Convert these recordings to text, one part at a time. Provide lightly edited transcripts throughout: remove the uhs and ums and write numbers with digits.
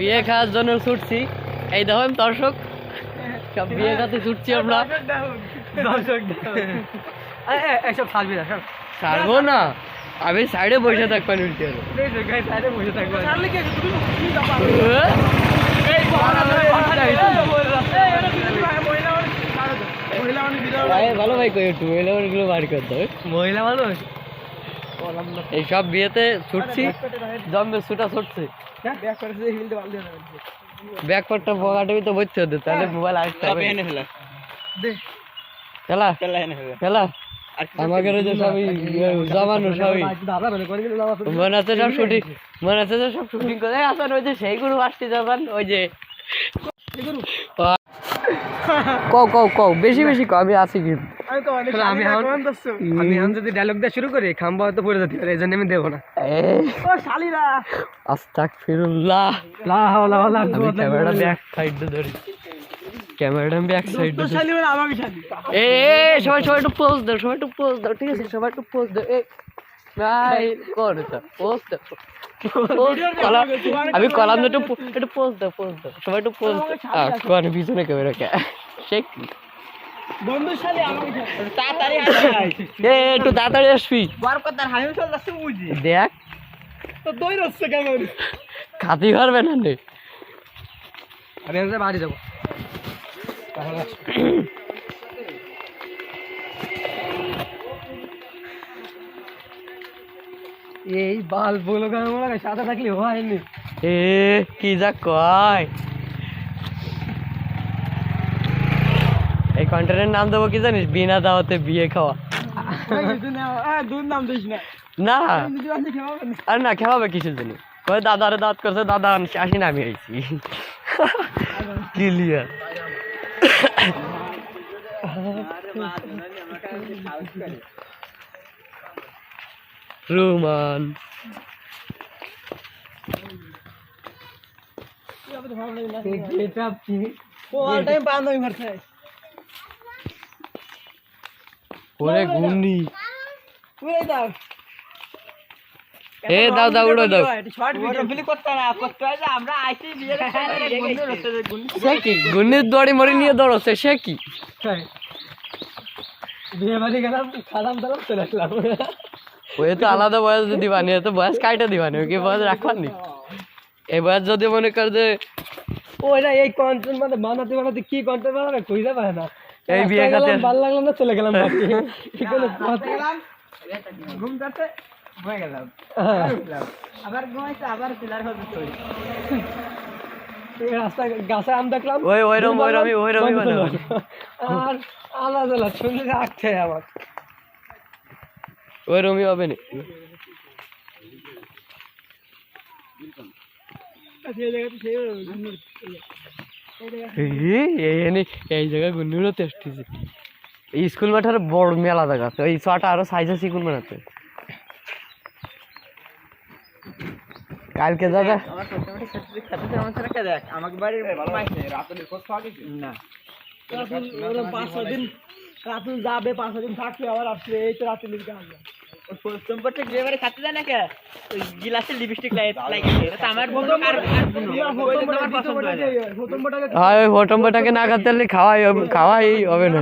বিয়ে খাওয়ার জন্য ছুটছি। এই দেখুন দর্শক, সব বিয়ে খাতে ছুটছি আমরা। এইসব ছাড়বি না, ছাড়বো না, আমি সাইডে বসে থাকবেন উল্টে। সাইডে বসে থাকবো। ভালো ভাই কই একটু মহিলা মানুষগুলো বার করে দাও। মহিলা মানুষ এই সব বিয়েতে ছুটছি, জম্বে ছুটা ছুটছে। ব্যাকপারটা পকেটে তো বসতে হতো, তাহলে মোবাইল আসতে হবে। খেলা খেলা আমাকে যে সবই জমানো সবই মনে আছে, সব শুটিং মনে আছে, সব শুটিং করে আসেন। ওই যে সেই গুরু আসতে যাবেন, ওই যে কও কও কও বেশি বেশি কও, আমি আছি কিন্তু। আমি যদি ডায়লগ দিয়ে শুরু করি খাম্বা হয়তো পড়ে যেতে পারে, এই জন্য আমি দেবো না। আস্তাগফিরুল্লাহ, লা হাওলা ওয়ালা আমি ক্যামেরাটা ব্যাক সাইড ধরি, ক্যামেরাটা ব্যাক সাইড ধরি। এ সবাই সবাই একটু পোজ দাও, সবাই একটু পোজ দাও, ঠিক আছে? সবাই একটু পোজ দাও। ভাই কর এটা পোজ দাও, আমি কলাম একটু একটু পোজ দাও, পোজ দাও, সবাই একটু পোজ দাও। কোন পিছনে ক্যামেরা কে শেখ বন্ধুশালী আমাকে তাড়াতাড়ি এ একটু তাড়াতাড়ি আসবি। বার কথা হামি চল যাচ্ছে বুঝি দেখ তো দই রচ্ছে কেমন খাতি পারবে না রে। আমি আজ বাড়ি যাব। এই বাল বলো কেন মনে সাদা থাকলে হয়নি। এ কি যা কয়, এই কন্টেন্টের নাম দেবো কি জানিস? বিনা দাওয়াতে বিয়ে খাওয়া। দুধ নাম দিস না। না আর না খেওয়াবে কিসের জন্য? ওই দাদারে দাঁত করছে, দাদা আসি না, আমি আইছি ক্লিয়ার। রোমান ওরে গুন্ডি, এ দাও দাও উড়ো দাও। সে কি গুন্ডির দড়ি মরি নিয়ে দৌড়চ্ছে? সে কি বিয়ে বাড়ি গেলাম, খালাম দালাম চলে আসলাম। ওই তো আলাদা বয়স দিবানি, তো বয়স কাইটা দিবানি, ওকে বয়স রাখবানি। এই বয়স যদি মনে কর যে ওইটা এই কন্টেন্ট মানে বানাতে বানাতে কি কন্টেন্ট বানাবে খুঁজে পায় না। এই বিয়ে খাতে ভালো লাগলো না, চলে গেলাম বাড়ি। ঘুম যাচ্ছে হয়ে গেলাম, আবার ঘুমাইছে, আবার পিলার হতে চলি। রাস্তা গাছে আম দেখলাম, ওইরকম আর আলাদা আলাদা শুনলে রাখছে আমার ওই রমি হবে না। এই জায়গায় গুন্ডুরও আসতেছে। এই স্কুল মাঠের বড় মেলা জায়গা আছে, ওই ছটা আরো সাইজে চিকুন বানাতে। কালকে দাদা আমাকে বাড়ির না 5-6 দিন রাতুল যাবে, 5-6 দিন থাকবে, আবার আসবে। এই তো রাতুল আসবে প্রথমবারটা বিয়ে বাড়ি খাতে যায় না কে, ওই গিলাসে লিপস্টিক লাগিয়েছে। এটা আমার বন্ধু আর প্রথমটাকে না খাতে পারলে খাওয়াই হবে না।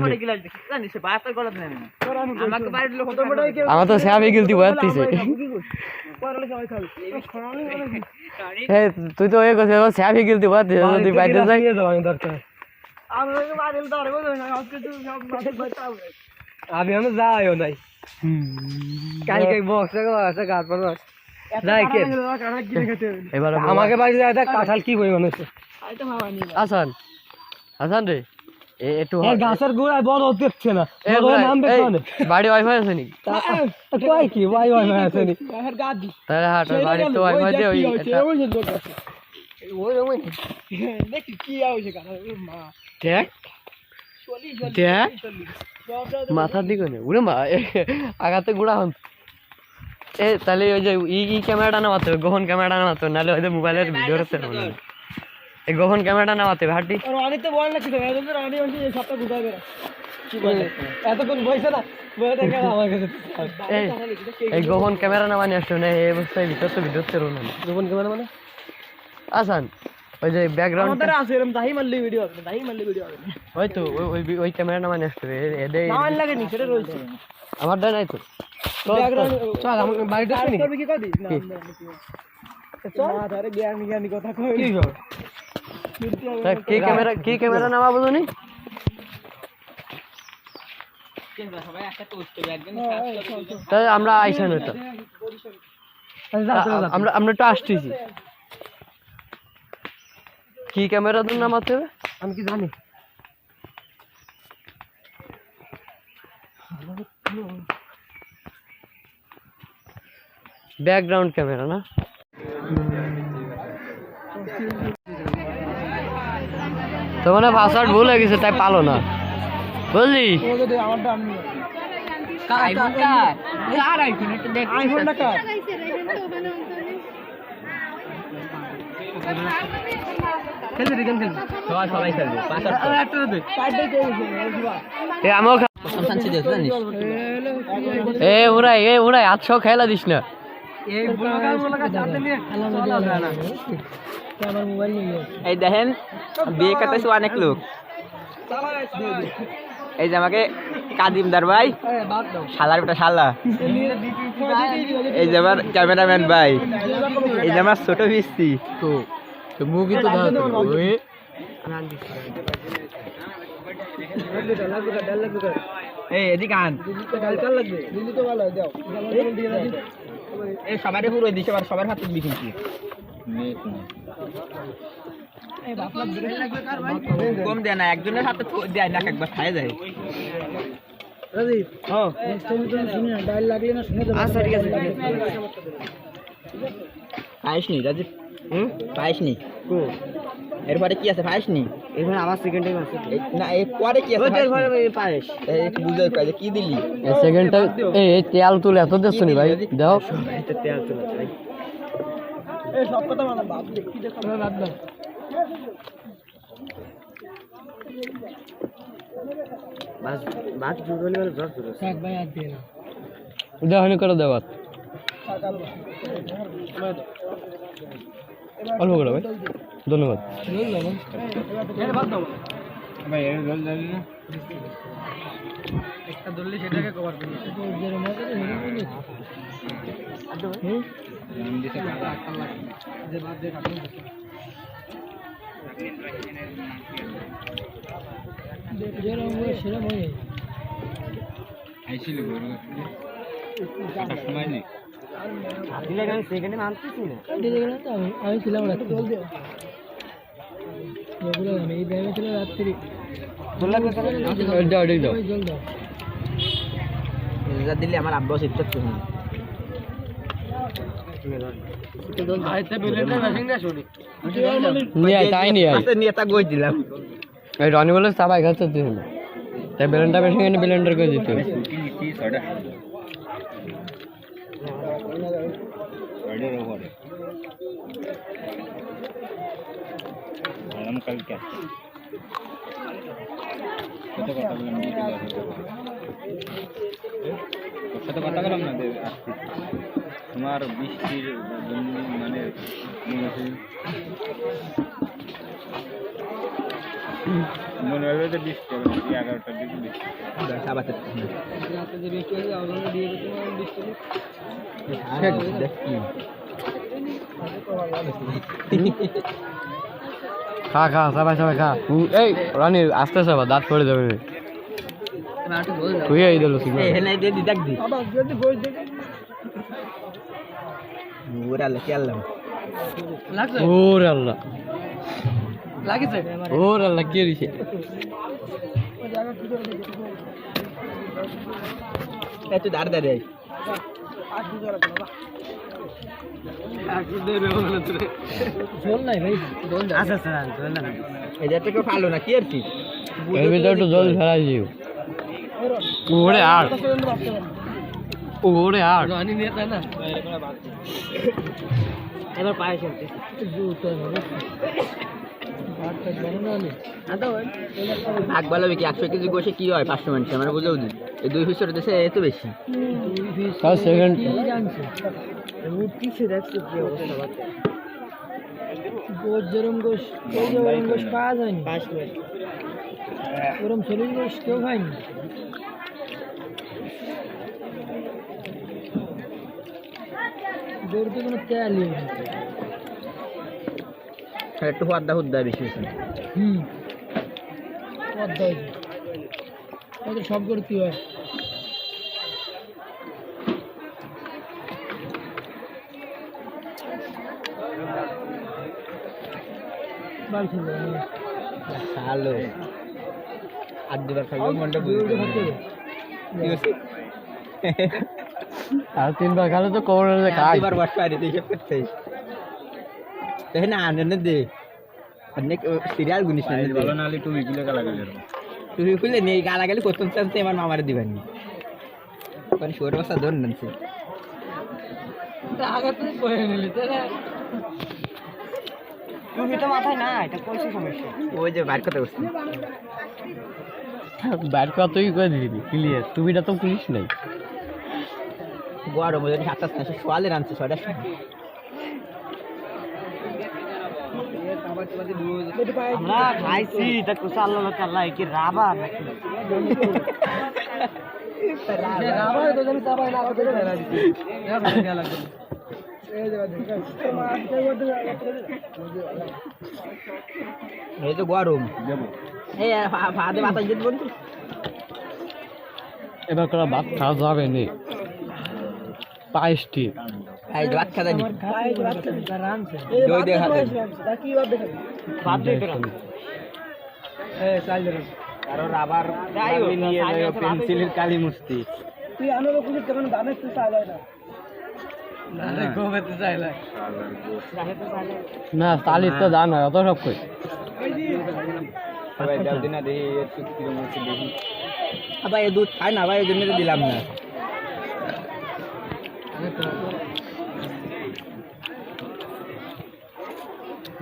আমার তো স্যামই গিলতি বয়াতিছে। তুই তো ওই কথা স্যামই গিলতি বয়াতিছে, যদি বাইরে যাই দরকার আমি যাইও নাই। কালকে আমাকে বাড়ি যায় কাঁঠাল কি করি মানুষ। আসান আসান রে একটু গাছের গোড়ায় বড় দেখছে না, বাড়ি ওয়াইফাই আছে নি? কয় কি ওয়াইফাই আছে নি? তাহলে হাট বাড়ি তো ওয়াইফাই দিয়ে ওই দেখি কি আইছে দেখ দেখ মাথার দিকে নেই উড়ে মা আগাতে গুড়া হন। এ তাহলে ওই যে ই ক্যামেরাটা নামাতে হবে, গোপন ক্যামেরাটা নামাতে হবে, নাহলে ওই যে মোবাইলের ভিডিও করতে হবে না। এই গোপন ক্যামেরাটা নামাতে হবে। হাঁটি এই গোপন ক্যামেরা নামানি আসছে না, এই অবস্থায় ভিতর তো ভিডিও করতে না। গোপন ক্যামেরা মানে আসান ওই যে ব্যাকগ্রাউন্ড আমাদের আছে এরকম দাহি মারলে ভিডিও হবে ওই তো ওই ক্যামেরাটা মানে আসবে এদের নামান লাগে নি সেটা রয়েছে আমারটা নাই তো ব্যাকগ্রাউন্ড চল আমাকে বাড়িটা শুনি করবি কি কদিস না চল আরে জ্ঞানী কথা কই কি ক্যামেরা নামা বুঝুনি তাই আমরা আইসান হইতো আমরা তো আসতেছি কি ক্যামেরা তো নামাতে হবে আমি কি জানি ব্যাকগ্রাউন্ড ক্যামেরা না তো মানে পাসওয়ার্ড ভুল হয়ে গেছে তাই পালো না বুঝলি ওরাই 800 খেলা দিস না এই দেখেন বিয়ে করতেছে অনেক লোক এই যে আমাকে কাদিমদার ভাই শালার বেটা শালা এই যে আমার ক্যামেরাম্যান ভাই এই যে আমার ছোট পিসি তো মুভি তো এই এদিকে আন এই সবারই পুরো দিছে সবার হাতে দিছি কম দেয় না একজনের হাতে দেয় না একবার খায় যায় পাইসনি রাজীব পাইসনি এরপরে কি আছে পাইসনি এখানে আবার সেকেন্ড টাইম আছে না এরপরে কি আছে পাইস বুঝতে পারছি কি দিলি সেকেন্ড টাইম এই তেল তুলে এত দিচ্ছ নি ভাই দাও তেল তুলে এই সব কথা মানে বাপ দেখি দেখো রাত দাও বাত জুড়লে বলে জোর জোর এক ভাই আর দিয়ে না উদাহরণ করে দাও বাত অল্প করে ভাই ধন্যবাদ ভাই এর জল দিলি না একটা দললে সেটাকে কভার করি যে বাদ দিয়ে কাটুন আমি ছিলাম এই ব্যায়ামে ছিল রাত্রি দিল্লি আমার আব্বা শিক্ষক দিলাম রনি বলে সবাই খাচ্ছে তাই বেলেন্ডা বেশি বেলেন্ডার করে দিতে কথা বললাম না তোমার বৃষ্টির মানে মনে হবে যে বৃষ্টি হবে 11টার দিকে খা খা সবাই সবাই খা এই রানি আস্তে সবাই দাঁত পড়ে যাবে তুই এই দিল ওর আল্লাহ ওর আল্লাহ কে দিছে একটু দাঁড় দাঁড়িয়ে এটা থেকে ভালো না কি আর কি এর ভিতরে একটু জল ফেলাই দিও ওরে আর ওরে আর এবার পায়ে চলতে ভাগ ভালো কি 100 কেজি গোশে কি হয় 500 মানুষ আমরা বুঝেও দিই এই 2 পিসের দেশে এত বেশি সেকেন্ড ওর যেরম গোশ ওই যে ওরম গোশ পাওয়া যায়নি ওরম শরীর গোশ কেউ খায়নি গরুতে কোনো তেলই নেই একটু হুদ্দা হুদ্দা বেশি হয়েছে পদ্মায় ওদের সব করতে হয় বাড়ি চলে যাবে ভালো আর দুবার খাইলে মনটা বুঝতে আর 3 বার খেলে তো কোমরে খাই দুবার বস পারি তুই সব করছিস দেখে না আনন্দ দে অনেক সিরিয়াল গুনিস না ভালো নালি টুপি খুলে গালা গেল তুই খুলে নেই গালাগালি প্রথম চান্সে আমার মামারে দিবেন মানে শোর বসা ধর নানছে আগে তুই পড়ে নিলি তুমি তো মাথায় না এটা পয়সা সমস্যা ওই যে বাইর কথা করছি ব্যাট কতই করে দিবি ক্লিয়ার টুপিটা তো পুলিশ নাই গরম ওই 7:30 সোয়ালে রানছে 6টার সময় আমরা খাইছি তা কুসা আল্লাহ আল্লাহ কি রাবার নাকি রাবার তো জানি চাবাই না কত ভেলা দিতে ইয়া ভালো লাগবে এই তো গরম এই ফাদে বাতাস দিতে বন্ধু এবার করে ভাত খাওয়া যাবে নি পায়েসটি এই ভাত খাদা নি দই দই খাবে কি ভাত দেখাবি ভাত দই চাল দেন কারো রাবার নিয়ে যায় পেন্সিলের কালি মুছতি তুই আনো কুলি কেমন দামে তুই চাই না না গোবেতে চাইলা না তালিশ তো দান হয় অত সব কই ভাই দাও দিনা দেই একটু কিরম হচ্ছে দেখি ভাই দুধ খাই না ভাই ওই জন্য তো দিলাম না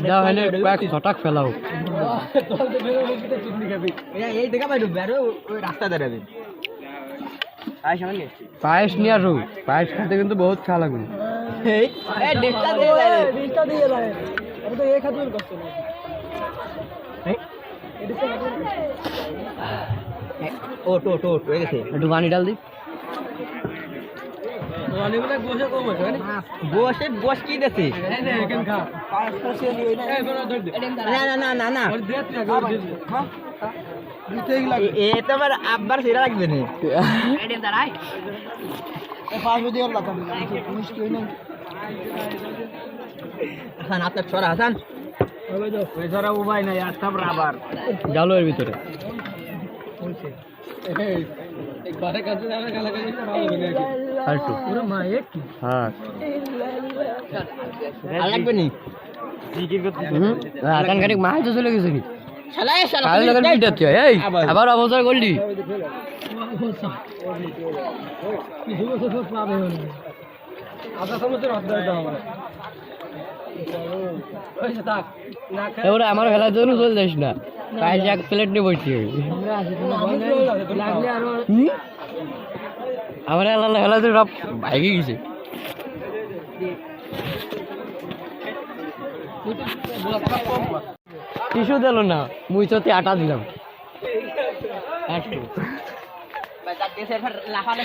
যা হলে কয়েক ছটাক ফেলাও এই দেখা ভাই বেরো ওই রাস্তা দাঁড়াবে আই সামনে গেছি পায়েস নিয়ে আসো পায়েস খেতে কিন্তু বহুত খাওয়া লাগবে এই ডেটটা দিয়ে যায় ডিস্টা দিয়ে যায় আমি তো এক হাতুর করতে না ও টো টো হয়ে গেছে একটু পানি ডাল দি অনেকগুলো বসে কম আছে মানে বসে বস কি দেছে এখান খা পাঁচ পাশে নিয়ে না এই বড় ধর দে না না না না না ওর দে তুই আগে হ্যাঁ দিতেই লাগে এ তো আমার আব্বার সেরা লাগবে না এডেন দাঁড়াই এই পাঁচ দিয়ে আল্লাহ তুমি মিষ্টি হই না হাসান আপনার ছড়া হাসান ওই দাও ওই ছড়া উপায় নাই আর সব রাবার জালো এর ভিতরে এই একবারে কাছে যাবে গালা গালি ভালো হবে নাকি আর একটু ওরে মা এক কি হ্যাঁ আর লাগবে নি আকান গাড়ি মাই তো চলে গেছে কি শালা শালা কাল লাগান পিটা তুই এই আবার অবসর করলি কি শুভ শুভ পাবে হলো আধা সমুদ্র অর্ধেক দাও আমার ওই যে থাক না এবারে আমার খেলার জন্য চলে যাস না পায়েস এক প্লেট নিয়ে বসছি আমরা আসি তো লাগলে আর আমার আল্লাহ খেলা তো সব ভাইগে গেছে টিস্যু দিল না মুই চতে আটা দিলাম লাফানো